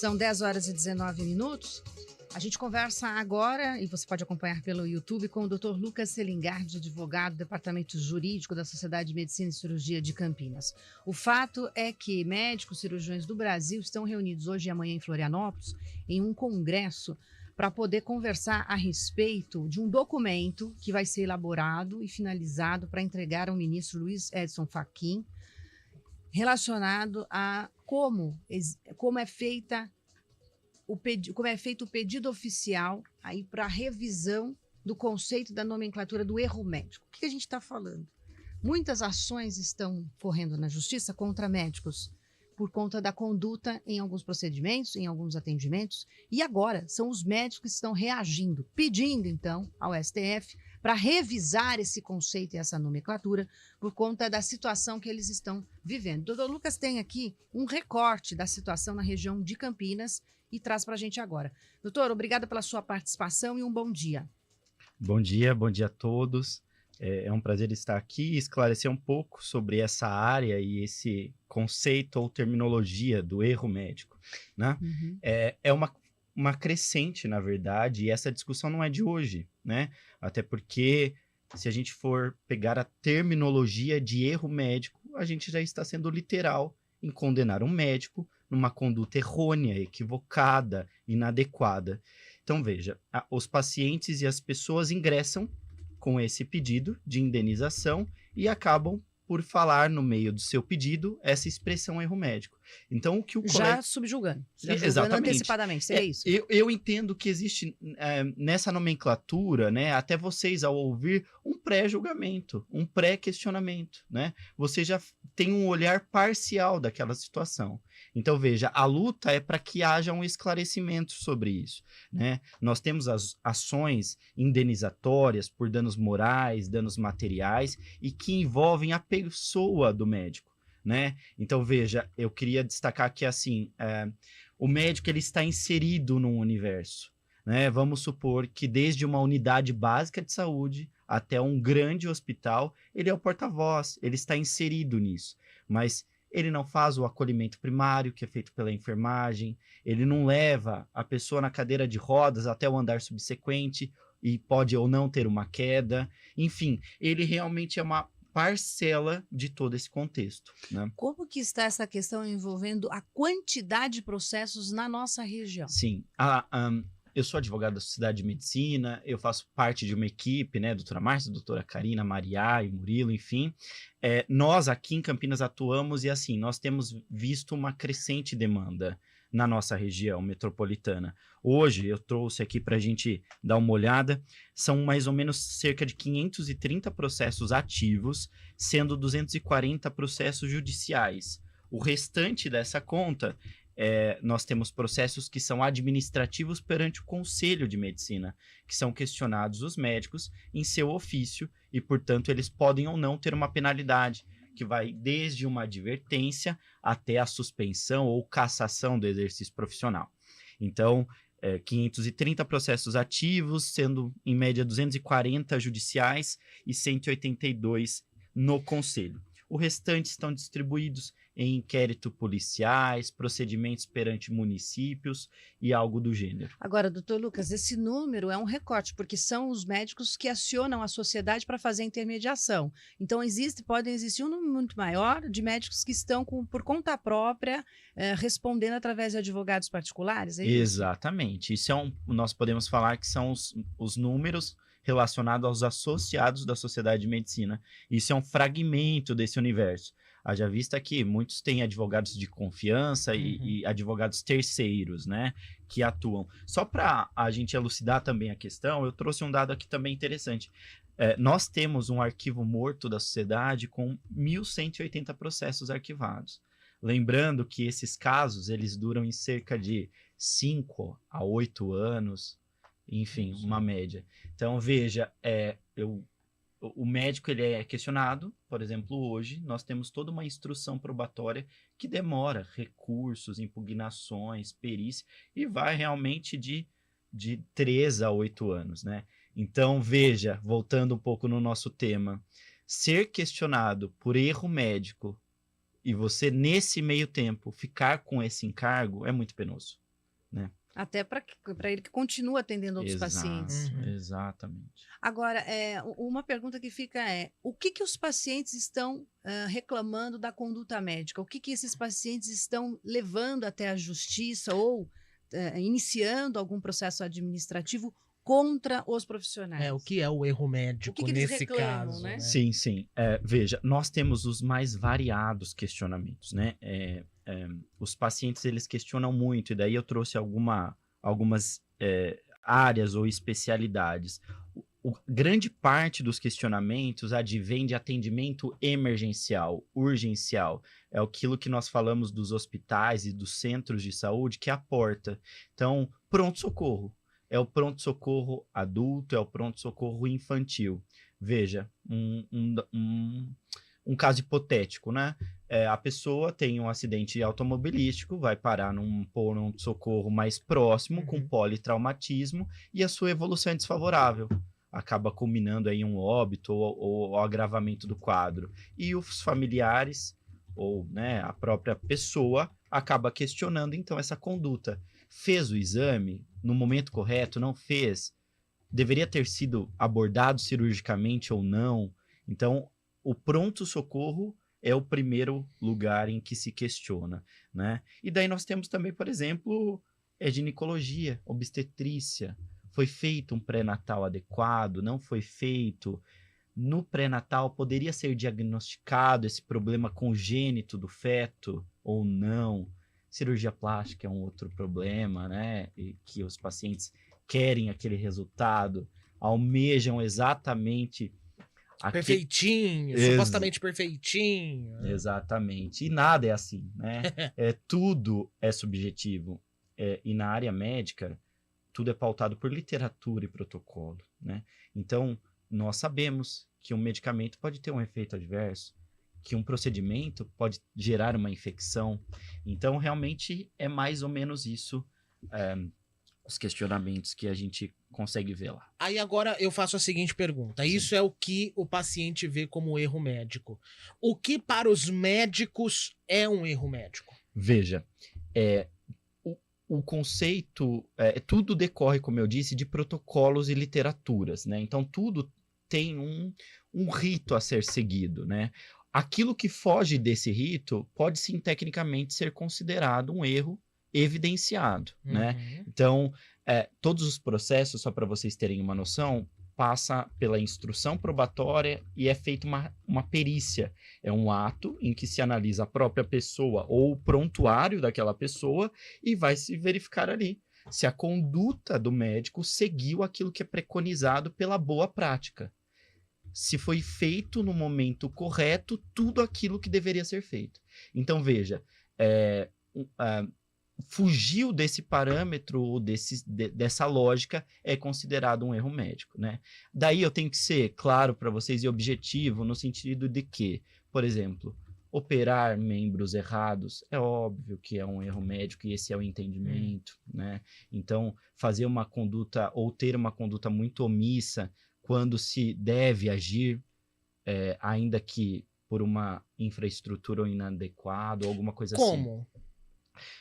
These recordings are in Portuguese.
São 10 horas e 19 minutos. A gente conversa agora, e você pode acompanhar pelo YouTube, com o Dr. Lucas Selingardi, advogado do Departamento Jurídico da Sociedade de Medicina e Cirurgia de Campinas. O fato é que médicos cirurgiões do Brasil estão reunidos hoje e amanhã em Florianópolis em um congresso para poder conversar a respeito de um documento que vai ser elaborado e finalizado para entregar ao ministro Luiz Edson Fachin, relacionado a como é feito o pedido oficial aí para revisão do conceito da nomenclatura do erro médico. O que a gente está falando? Muitas ações estão correndo na justiça contra médicos por conta da conduta em alguns procedimentos, em alguns atendimentos, e agora são os médicos que estão reagindo, pedindo então ao STF para revisar esse conceito e essa nomenclatura por conta da situação que eles estão vivendo. O doutor Lucas tem aqui um recorte da situação na região de Campinas e traz para a gente agora. Doutor, obrigada pela sua participação e um bom dia. Bom dia a todos. É um prazer estar aqui e esclarecer um pouco sobre essa área e esse conceito ou terminologia do erro médico, né? Uhum. É uma crescente, na verdade, e essa discussão não é de hoje, né? Até porque, se a gente for pegar a terminologia de erro médico, a gente já está sendo literal em condenar um médico numa conduta errônea, equivocada, inadequada. Então, veja, os pacientes e as pessoas ingressam com esse pedido de indenização e acabam por falar no meio do seu pedido essa expressão erro médico. Então, o que o Já subjugando. Já julgando Exatamente. antecipadamente, seria isso? Eu entendo que existe nessa nomenclatura, né, até vocês ao ouvir um pré-julgamento, um pré-questionamento, né? Você já tem um olhar parcial daquela situação. Então, veja, a luta é para que haja um esclarecimento sobre isso, né? Nós temos as ações indenizatórias por danos morais, danos materiais e que envolvem a pessoa do médico, né? Então, veja, eu queria destacar que, assim, o médico ele está inserido num universo, né? Vamos supor que desde uma unidade básica de saúde até um grande hospital, ele é o porta-voz, ele está inserido nisso, mas ele não faz o acolhimento primário, que é feito pela enfermagem, ele não leva a pessoa na cadeira de rodas até o andar subsequente e pode ou não ter uma queda, enfim, ele realmente é uma parcela de todo esse contexto, né? Como que está essa questão envolvendo a quantidade de processos na nossa região? Sim, eu sou advogado da Sociedade de Medicina, eu faço parte de uma equipe, né, doutora Márcia, doutora Karina, Maria e Murilo, enfim. Nós aqui em Campinas atuamos e, assim, nós temos visto uma crescente demanda na nossa região metropolitana. Hoje, eu trouxe aqui para a gente dar uma olhada, são mais ou menos cerca de 530 processos ativos, sendo 240 processos judiciais. O restante dessa conta, nós temos processos que são administrativos perante o Conselho de Medicina, que são questionados os médicos em seu ofício e, portanto, eles podem ou não ter uma penalidade, que vai desde uma advertência até a suspensão ou cassação do exercício profissional. Então, 530 processos ativos, sendo em média 240 judiciais e 182 no Conselho. O restante estão distribuídos em inquérito policiais, procedimentos perante municípios e algo do gênero. Agora, doutor Lucas, esse número é um recorte, porque são os médicos que acionam a sociedade para fazer a intermediação. Então, podem existir um número muito maior de médicos que estão por conta própria respondendo através de advogados particulares, é isso? Exatamente. Nós podemos falar que são os números relacionados aos associados da Sociedade de Medicina. Isso é um fragmento desse universo. Haja vista que muitos têm advogados de confiança e advogados terceiros, né, que atuam. Só para a gente elucidar também a questão, eu trouxe um dado aqui também interessante. Nós temos um arquivo morto da sociedade com 1.180 processos arquivados. Lembrando que esses casos, eles duram em cerca de 5 a 8 anos, enfim, uma média. Então, veja, o médico ele é questionado, por exemplo, hoje nós temos toda uma instrução probatória que demora recursos, impugnações, perícia, e vai realmente de 3 a 8 anos, né? Então, veja, voltando um pouco no nosso tema, ser questionado por erro médico e você, nesse meio tempo, ficar com esse encargo é muito penoso. Até para ele que continue atendendo outros pacientes. Exatamente. Agora, uma pergunta que fica o que os pacientes estão reclamando da conduta médica? O que esses pacientes estão levando até a justiça ou iniciando algum processo administrativo contra os profissionais? O que é o erro médico nesse reclamam, caso? né? Sim. Veja, nós temos os mais variados questionamentos, né? Os pacientes, eles questionam muito, e daí eu trouxe algumas áreas ou especialidades. Grande parte dos questionamentos advém de atendimento emergencial, urgencial. É aquilo que nós falamos dos hospitais e dos centros de saúde, que é a porta. Então, pronto-socorro. É o pronto-socorro adulto, é o pronto-socorro infantil. Veja, um caso hipotético, né? A pessoa tem um acidente automobilístico, vai parar num pronto-socorro mais próximo, com politraumatismo, e a sua evolução é desfavorável. Acaba culminando aí um óbito ou agravamento do quadro. E os familiares, ou a própria pessoa, acaba questionando, então, essa conduta. Fez o exame no momento correto? Não fez? Deveria ter sido abordado cirurgicamente ou não? Então, o pronto-socorro é o primeiro lugar em que se questiona, né? E daí nós temos também, por exemplo, ginecologia, obstetrícia. Foi feito um pré-natal adequado? Não foi feito? No pré-natal, poderia ser diagnosticado esse problema congênito do feto ou não? Cirurgia plástica é um outro problema, né? E que os pacientes querem aquele resultado, almejam exatamente... Perfeitinho, supostamente perfeitinho. Exatamente. E nada é assim, né? Tudo é subjetivo. E na área médica, tudo é pautado por literatura e protocolo, né? Então, nós sabemos que um medicamento pode ter um efeito adverso, que um procedimento pode gerar uma infecção. Então, realmente, é mais ou menos isso, os questionamentos que a gente consegue ver lá. Aí agora eu faço a seguinte pergunta. Sim. Isso é o que o paciente vê como erro médico. O que para os médicos é um erro médico? Veja, o conceito, tudo decorre, como eu disse, de protocolos e literaturas, né? Então, tudo tem um rito a ser seguido, né? Aquilo que foge desse rito pode, sim, tecnicamente ser considerado um erro evidenciado, né? Então, todos os processos, só para vocês terem uma noção, passa pela instrução probatória e é feita uma perícia. É um ato em que se analisa a própria pessoa ou o prontuário daquela pessoa e vai se verificar ali se a conduta do médico seguiu aquilo que é preconizado pela boa prática. Se foi feito no momento correto tudo aquilo que deveria ser feito. Então, veja, fugiu desse parâmetro ou dessa lógica é considerado um erro médico, né? Daí eu tenho que ser claro para vocês e objetivo no sentido de que, por exemplo, operar membros errados é óbvio que é um erro médico e esse é o entendimento, né? Então, fazer uma conduta ou ter uma conduta muito omissa quando se deve agir, ainda que por uma infraestrutura inadequada ou alguma coisa assim. Como?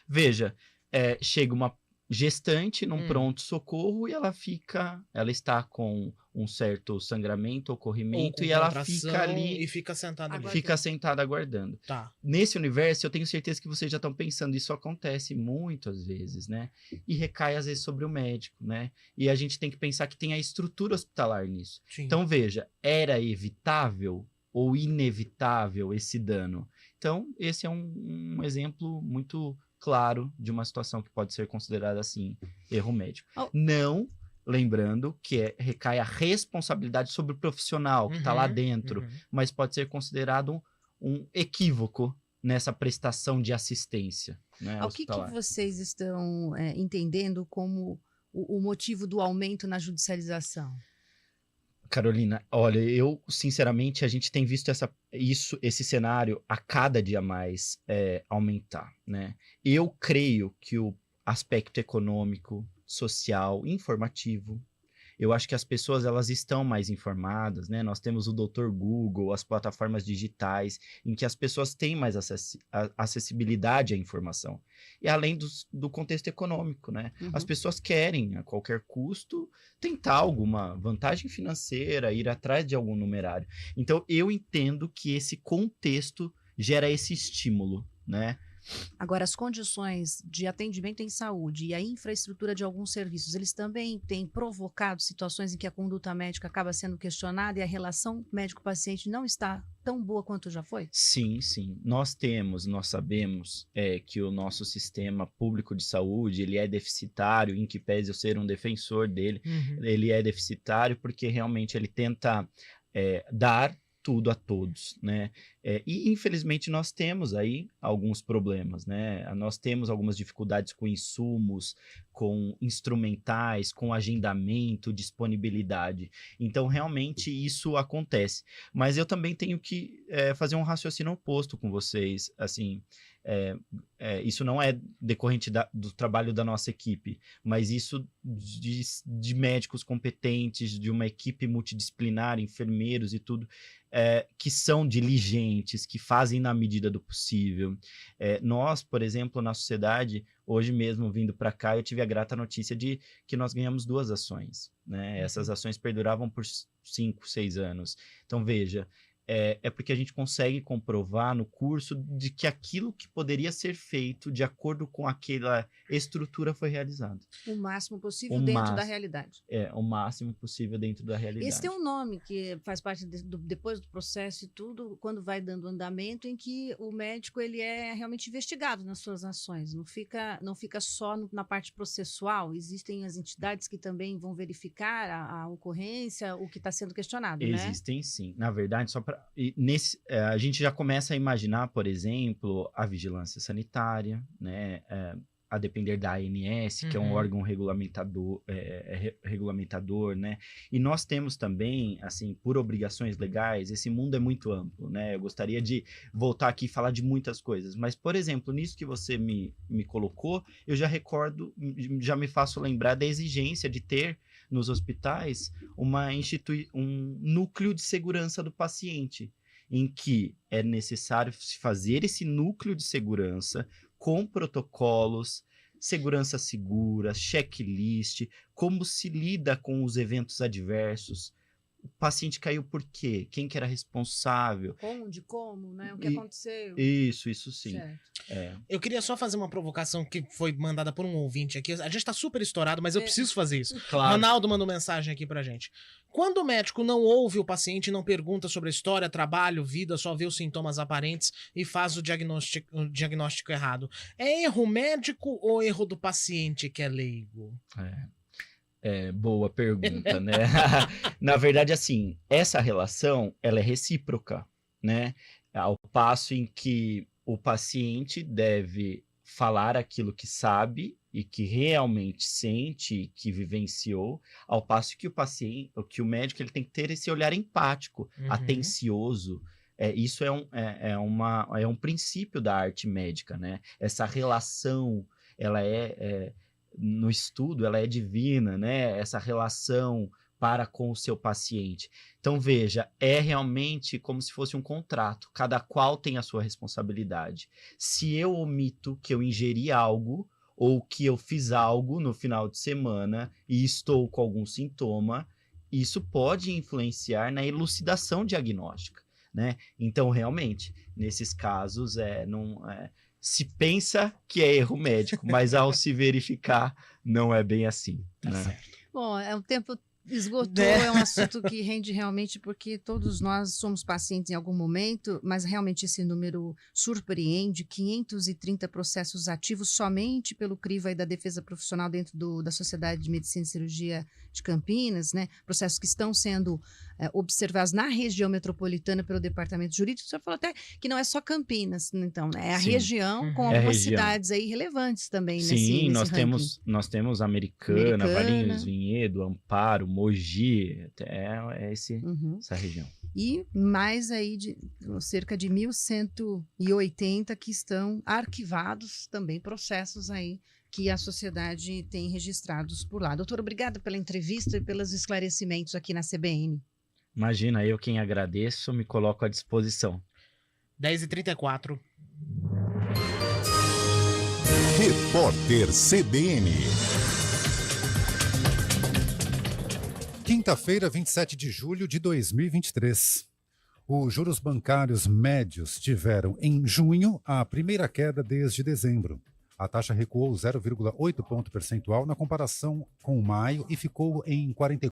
Veja, chega uma gestante num pronto-socorro e ela está com um certo sangramento ou corrimento e ela fica ali... E fica sentada ali. Fica sentada aguardando. Tá. Nesse universo, eu tenho certeza que vocês já estão pensando, isso acontece muitas vezes, né? E recai, às vezes, sobre o médico, né? E a gente tem que pensar que tem a estrutura hospitalar nisso. Sim. Então, veja, era evitável ou inevitável esse dano? Então, esse é um exemplo muito claro de uma situação que pode ser considerada, assim, erro médico. Não, lembrando que recai a responsabilidade sobre o profissional que está lá dentro, mas pode ser considerado um equívoco nessa prestação de assistência, né, o que vocês estão entendendo como o motivo do aumento na judicialização? Carolina, olha, sinceramente, a gente tem visto esse cenário a cada dia mais aumentar, né? Eu creio que o aspecto econômico, social, informativo eu acho que as pessoas elas estão mais informadas, né? Nós temos o Dr. Google, as plataformas digitais, em que as pessoas têm mais acessibilidade à informação. E além do contexto econômico, né? As pessoas querem, a qualquer custo, tentar alguma vantagem financeira, ir atrás de algum numerário. Então, eu entendo que esse contexto gera esse estímulo, né? Agora, as condições de atendimento em saúde e a infraestrutura de alguns serviços, eles também têm provocado situações em que a conduta médica acaba sendo questionada e a relação médico-paciente não está tão boa quanto já foi? Sim, sim. Nós sabemos que o nosso sistema público de saúde, ele é deficitário, em que pese eu ser um defensor dele, ele é deficitário porque realmente ele tenta dar tudo a todos, né? E infelizmente nós temos aí alguns problemas, né? Nós temos algumas dificuldades com insumos, com instrumentais, com agendamento, disponibilidade. Então realmente isso acontece. Mas eu também tenho que fazer um raciocínio oposto com vocês, assim. Isso não é decorrente do trabalho da nossa equipe, mas isso de médicos competentes, de uma equipe multidisciplinar, enfermeiros e tudo, que são diligentes, que fazem na medida do possível. Nós, por exemplo, na sociedade, hoje mesmo vindo para cá, eu tive a grata notícia de que nós ganhamos 2 ações, né? Essas ações perduravam por 5, 6 anos. Então, veja, é porque a gente consegue comprovar no curso de que aquilo que poderia ser feito de acordo com aquela estrutura foi realizado. O máximo possível dentro da realidade. O máximo possível dentro da realidade. Esse tem um nome que faz parte depois do processo e tudo, quando vai dando andamento, em que o médico ele é realmente investigado nas suas ações, não fica só na parte processual, existem as entidades que também vão verificar a ocorrência, o que está sendo questionado, né? Existem sim. Na verdade, a gente já começa a imaginar, por exemplo, a vigilância sanitária, né? A depender da ANS, que é um órgão regulamentador, né? E nós temos também, assim, por obrigações legais, esse mundo é muito amplo, né? Eu gostaria de voltar aqui e falar de muitas coisas, mas, por exemplo, nisso que você me colocou, eu já já me faço lembrar da exigência de ter nos hospitais um núcleo de segurança do paciente, em que é necessário fazer esse núcleo de segurança com protocolos, segurança segura, checklist, como se lida com os eventos adversos. O paciente caiu por quê? Quem que era responsável? Como, né? O que aconteceu? Isso sim. Certo. Eu queria só fazer uma provocação que foi mandada por um ouvinte aqui. A gente tá super estourado, mas eu preciso fazer isso. Claro. Ronaldo mandou mensagem aqui pra gente. Quando o médico não ouve o paciente, não pergunta sobre a história, trabalho, vida, só vê os sintomas aparentes e faz o diagnóstico errado, é erro médico ou erro do paciente que é leigo? Boa pergunta, né? Na verdade, assim, essa relação, ela é recíproca, né? Ao passo em que o paciente deve falar aquilo que sabe e que realmente sente, que vivenciou, ao passo que o médico ele tem que ter esse olhar empático, atencioso. Isso é um princípio da arte médica, né? Essa relação, ela no estudo, ela é divina, né? Essa relação para com o seu paciente. Então, veja, é realmente como se fosse um contrato. Cada qual tem a sua responsabilidade. Se eu omito que eu ingeri algo ou que eu fiz algo no final de semana e estou com algum sintoma, isso pode influenciar na elucidação diagnóstica, né? Então, realmente, nesses casos, se pensa que é erro médico, mas ao se verificar, não é bem assim. Né? Bom, o tempo esgotou, é um assunto que rende realmente, porque todos nós somos pacientes em algum momento, mas realmente esse número surpreende, 530 processos ativos somente pelo crivo aí da defesa profissional dentro da Sociedade de Medicina e Cirurgia de Campinas, né? Processos que estão sendo observados na região metropolitana pelo Departamento Jurídico. O senhor falou até que não é só Campinas, então, né? É a região com algumas cidades aí relevantes também. Sim, nós temos Americana, Valinhos, Vinhedo, Amparo, Mogi, essa região. e mais aí de cerca de 1.180 que estão arquivados, também processos aí que a sociedade tem registrados por lá. Doutor, obrigada pela entrevista e pelos esclarecimentos aqui na CBN. Imagina, eu quem agradeço, me coloco à disposição. 10h34. Repórter CBN. Quinta-feira, 27 de julho de 2023. Os juros bancários médios tiveram, em junho, a primeira queda desde dezembro. A taxa recuou 0,8 ponto percentual na comparação com maio e ficou em 44,5%.